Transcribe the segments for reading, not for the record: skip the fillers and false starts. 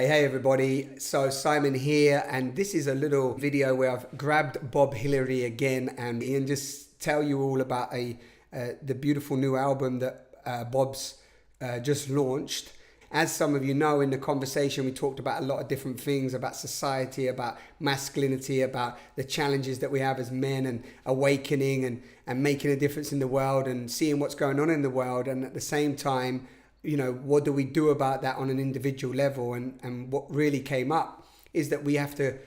Hey everybody, so Simon here, and this is a little video where I've grabbed Bob Hillary again and just tell you all about the beautiful new album that Bob's just launched. As some of you know, in the conversation we talked about a lot of different things, about society, about masculinity, about the challenges that we have as men, and awakening and making a difference in the world and seeing what's going on in the world, and at the same time, what do we do about that on an individual level? And what really came up is that we have to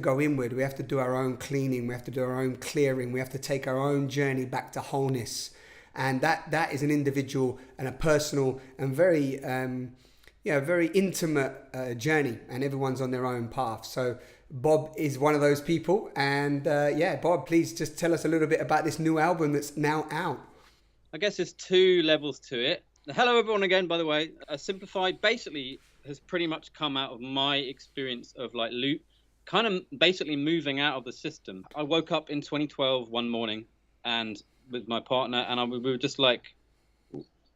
go inward. We have to do our own cleaning. We have to do our own clearing. We have to take our own journey back to wholeness. And that is an individual and a personal and very intimate journey. And everyone's on their own path. So Bob is one of those people. And Bob, please just tell us a little bit about this new album that's now out. I guess there's two levels to it. Hello everyone again, by the way. Simplified basically has pretty much come out of my experience of kind of basically moving out of the system. I woke up in 2012 one morning and with my partner, and we were just like,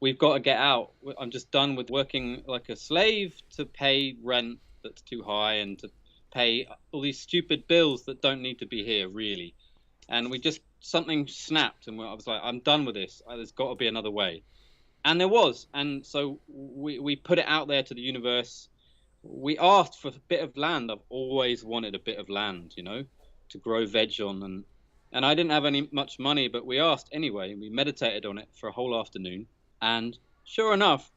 we've got to get out. I'm just done with working like a slave to pay rent that's too high and to pay all these stupid bills that don't need to be here really. And something snapped, and I was like, I'm done with this. There's got to be another way. And there was. And so we put it out there to the universe. We asked for a bit of land. I've always wanted a bit of land, to grow veg on. And I didn't have much money, but we asked anyway. We meditated on it for a whole afternoon. And sure enough,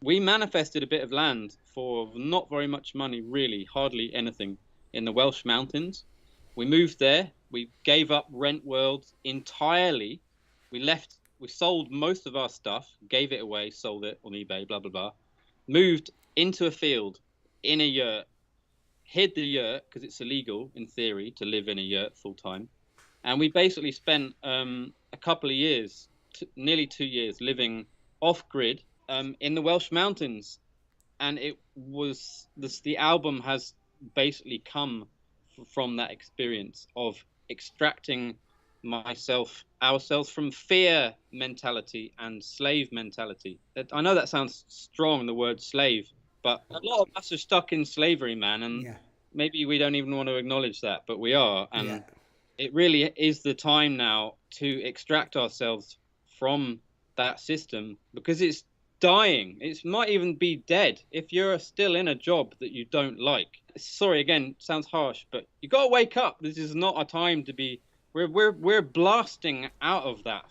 we manifested a bit of land for not very much money, really, hardly anything, in the Welsh mountains. We moved there. We gave up Rent World entirely. We sold most of our stuff, gave it away, sold it on eBay, blah, blah, blah. Moved into a field in a yurt, hid the yurt because it's illegal in theory to live in a yurt full time. And we basically spent a couple of years, nearly 2 years, living off grid in the Welsh mountains. And the album has basically come from that experience of extracting ourselves from fear mentality and slave mentality. I know that sounds strong, the word slave, but a lot of us are stuck in slavery, man, and maybe we don't even want to acknowledge that, but we are. And it really is the time now to extract ourselves from that system, because it's dying. It might even be dead if you're still in a job that you don't like. Sorry, again, sounds harsh, but you got to wake up. This is not a time to be. We're blasting out of that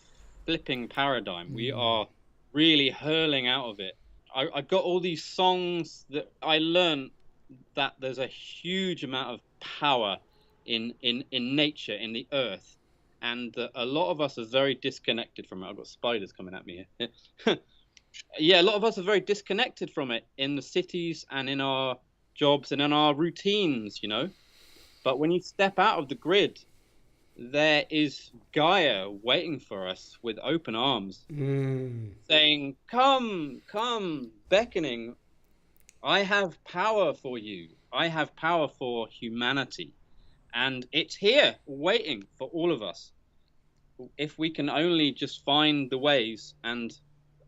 flipping paradigm. We are really hurling out of it. I got all these songs that I learned that there's a huge amount of power in nature, in the earth, and a lot of us are very disconnected from it. I've got spiders coming at me here. Yeah, a lot of us are very disconnected from it in the cities and in our jobs and in our routines, But when you step out of the grid, there is Gaia waiting for us with open arms, saying, come, beckoning. I have power for you. I have power for humanity. And it's here waiting for all of us. If we can only just find the ways. And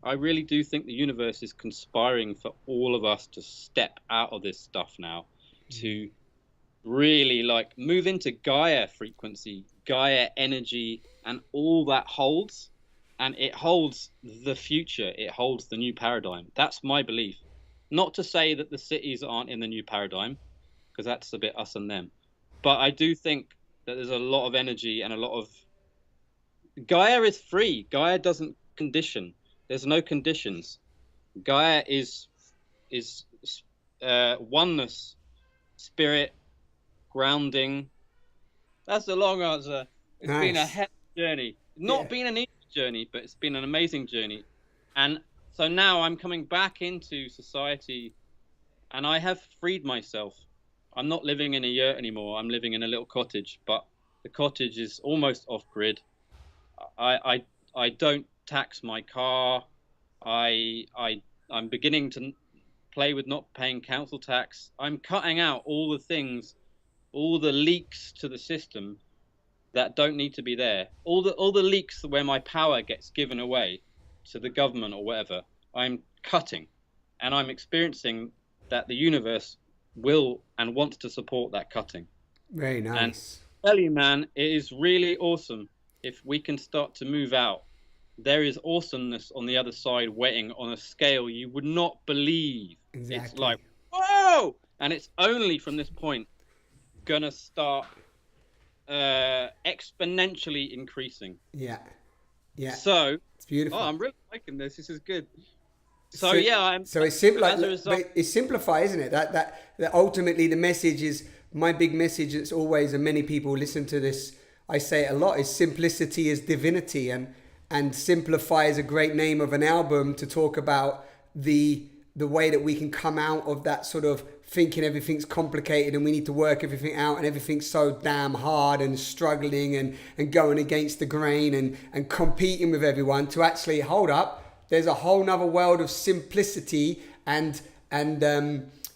I really do think the universe is conspiring for all of us to step out of this stuff now, to really move into Gaia frequency, Gaia energy, and all that holds. And it holds the future. It holds the new paradigm. That's my belief. Not to say that the cities aren't in the new paradigm, because that's a bit us and them. But I do think that there's a lot of energy and a lot of... Gaia is free. Gaia doesn't condition. There's no conditions. Gaia is oneness, spirit, grounding. That's the long answer. It's been a hell of a journey. Not been an easy journey, but it's been an amazing journey. And so now I'm coming back into society, and I have freed myself. I'm not living in a yurt anymore. I'm living in a little cottage, but the cottage is almost off grid. I don't tax my car. I'm beginning to play with not paying council tax. I'm cutting out all the things, all the leaks to the system that don't need to be there. All the leaks where my power gets given away to the government or whatever, I'm cutting, and I'm experiencing that the universe will and wants to support that cutting. Very And nice. I tell you, man, it is really awesome if we can start to move out. There is awesomeness on the other side waiting on a scale you would not believe. It's Exactly. like, whoa! And it's only from this point gonna start exponentially increasing. Yeah. Yeah. So, It's beautiful. I'm really liking this. This is good. So yeah, so it's simple. as a result, But it's simplify, isn't it? That ultimately the message is my big message. It's always, and many people listen to this. I say it a lot. Is simplicity is divinity, and simplify is a great name of an album to talk about the way that we can come out of that sort of thinking everything's complicated and we need to work everything out and everything's so damn hard and struggling and going against the grain and competing with everyone, to actually hold up. There's a whole nother world of simplicity and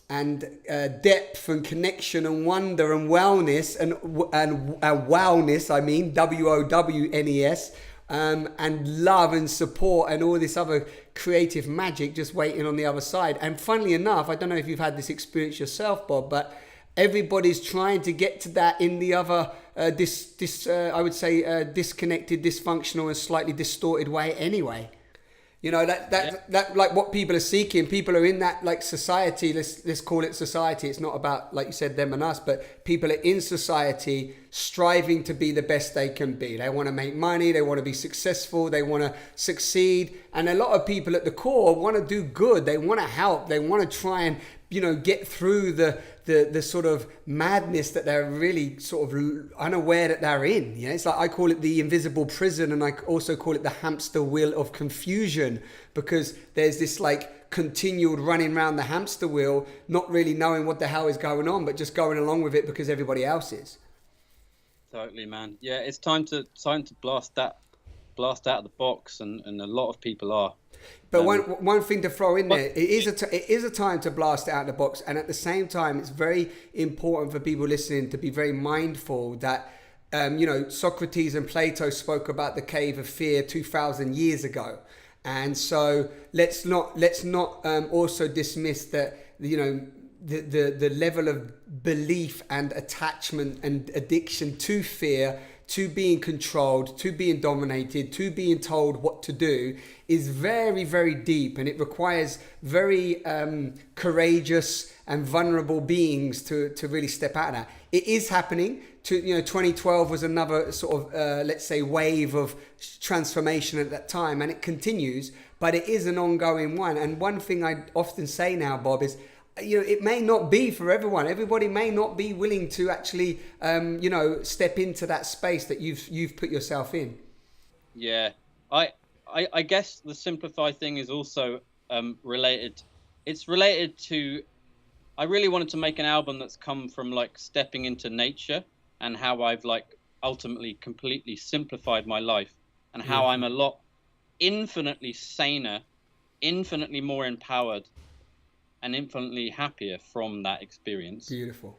depth and connection and wonder and wellness and wellness. I mean, WOWNES. And love and support and all this other creative magic just waiting on the other side. And funnily enough, I don't know if you've had this experience yourself, Bob, but everybody's trying to get to that in the other I would say disconnected, dysfunctional and slightly distorted way anyway. You know, that like what people are seeking. People are in that like society, let's call it society. It's not about, like you said, them and us, but people are in society striving to be the best they can be. They want to make money, they want to be successful, they want to succeed. And a lot of people at the core want to do good. They want to help. They want to try and, you know, get through the sort of madness that they're really sort of unaware that they're in. You know, it's like, I call it the invisible prison, and I also call it the hamster wheel of confusion, because there's this like continued running around the hamster wheel, not really knowing what the hell is going on, but just going along with it because everybody else is. totally, man. Yeah, it's time to blast out of the box, and a lot of people are. But one thing to throw in there, it is a time to blast it out of the box, and at the same time, it's very important for people listening to be very mindful that, you know, Socrates and Plato spoke about the cave of fear 2,000 years ago, and so let's not also dismiss that, you know, the level of belief and attachment and addiction to fear, to being controlled, to being dominated, to being told what to do is very, very deep, and it requires very courageous and vulnerable beings to really step out of that. It is happening. 2012 was another sort of, let's say, wave of transformation at that time, and it continues, but it is an ongoing one. And one thing I often say now, Bob, is, you know, it may not be for everyone. Everybody may not be willing to actually, you know, step into that space that you've put yourself in. Yeah, I guess the simplify thing is also related. It's related to, I really wanted to make an album that's come from like stepping into nature and how I've like ultimately completely simplified my life, and how I'm a lot infinitely saner, infinitely more empowered, and infinitely happier from that experience. Beautiful.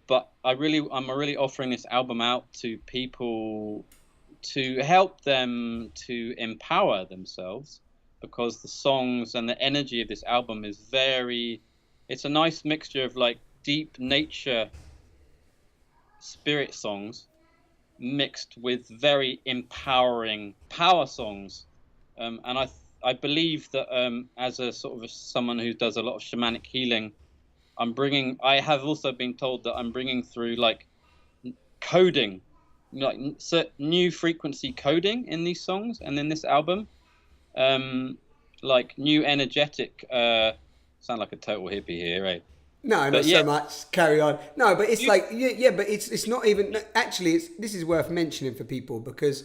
But I'm really offering this album out to people to help them to empower themselves, because the songs and the energy of this album is it's a nice mixture of like deep nature spirit songs mixed with very empowering power songs. And I believe that as a sort of someone who does a lot of shamanic healing, I have also been told that I'm bringing through like coding, like new frequency coding in these songs and in this album, like new energetic. Sound like a total hippie here, right? No, not so much. Carry on. No, but it's like, yeah, but it's not even, actually, this is worth mentioning for people, because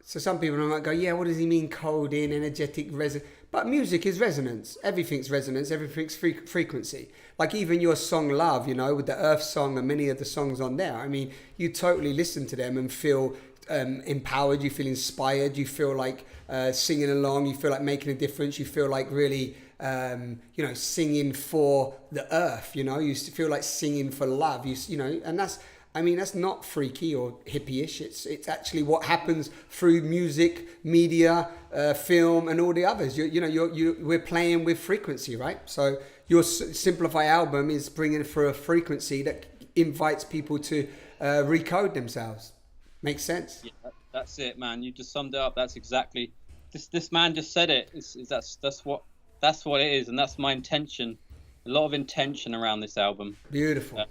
so some people might go, yeah, what does he mean coding, energetic resonance? But music is resonance. Everything's resonance. Everything's frequency. Like even your song Love, you know, with the Earth song and many of the songs on there. I mean, you totally listen to them and feel empowered. You feel inspired. You feel like singing along. You feel like making a difference. You feel like really, you know, singing for the earth. You know, you feel like singing for love. You know, and that's not freaky or hippie-ish. It's actually what happens through music, media, film, and all the others. We're playing with frequency, right? So your Simplify album is bringing for a frequency that invites people to recode themselves. Makes sense. Yeah, that's it, man. You just summed it up. That's exactly this man just said it. That's what it is, and that's my intention. A lot of intention around this album. Beautiful. Uh,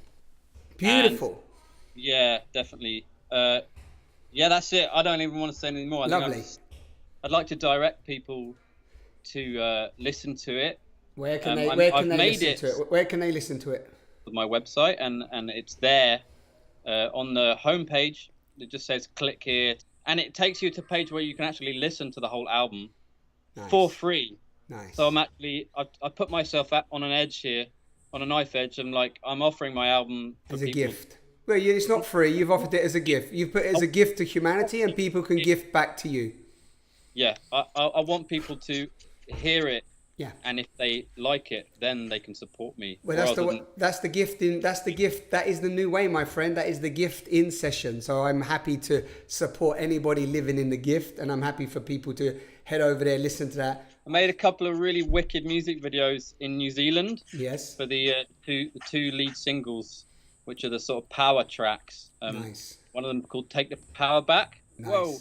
Beautiful. And yeah, definitely. Yeah, that's it. I don't even want to say any more. Lovely. I'd like to direct people to listen to it. Where can they listen to it? Where can they listen to it? My website, and it's there on the homepage. It just says click here, and it takes you to a page where you can actually listen to the whole album for free. Nice. So I put myself on an edge here, on a knife edge, and like I'm offering my album as a gift. Well, it's not free. You've offered it as a gift. You've put it as a gift to humanity, and people can gift back to you. Yeah, I want people to hear it. Yeah. And if they like it, then they can support me. Well, that's the gift. That is the new way, my friend. That is the gift in session. So I'm happy to support anybody living in the gift, and I'm happy for people to head over there, listen to that. I made a couple of really wicked music videos in New Zealand. Yes. For the two lead singles, which are the sort of power tracks. Nice. One of them called "Take the Power Back." Nice. Whoa,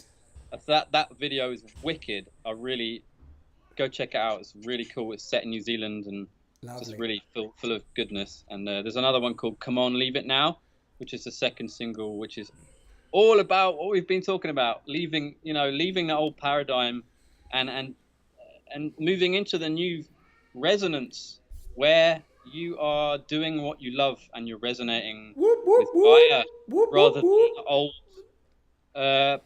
that video is wicked. Go check it out. It's really cool. It's set in New Zealand and just really full of goodness. And there's another one called "Come On, Leave It Now," which is the second single, which is all about what we've been talking about, leaving the old paradigm and moving into the new resonance where you are doing what you love and you're resonating with fire rather than the old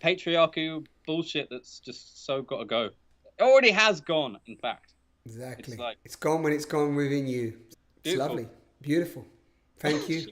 patriarchal bullshit that's just so got to go. It already has gone, in fact. Exactly. It's gone when it's gone within you. It's lovely. Beautiful. Thank you.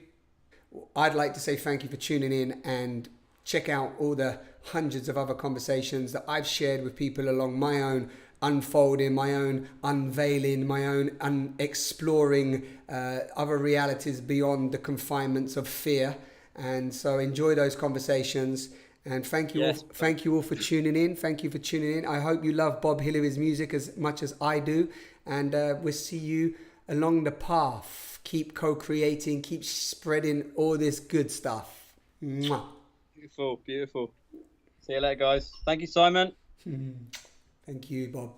I'd like to say thank you for tuning in, and check out all the hundreds of other conversations that I've shared with people along my own unfolding, my own unveiling, my own exploring other realities beyond the confinements of fear. And so enjoy those conversations. And thank you all for tuning in. Thank you for tuning in. I hope you love Bob Hillary's music as much as I do. And we'll see you along the path. Keep co-creating, keep spreading all this good stuff. Mwah. Beautiful. See you later, guys. Thank you, Simon. Thank you, Bob.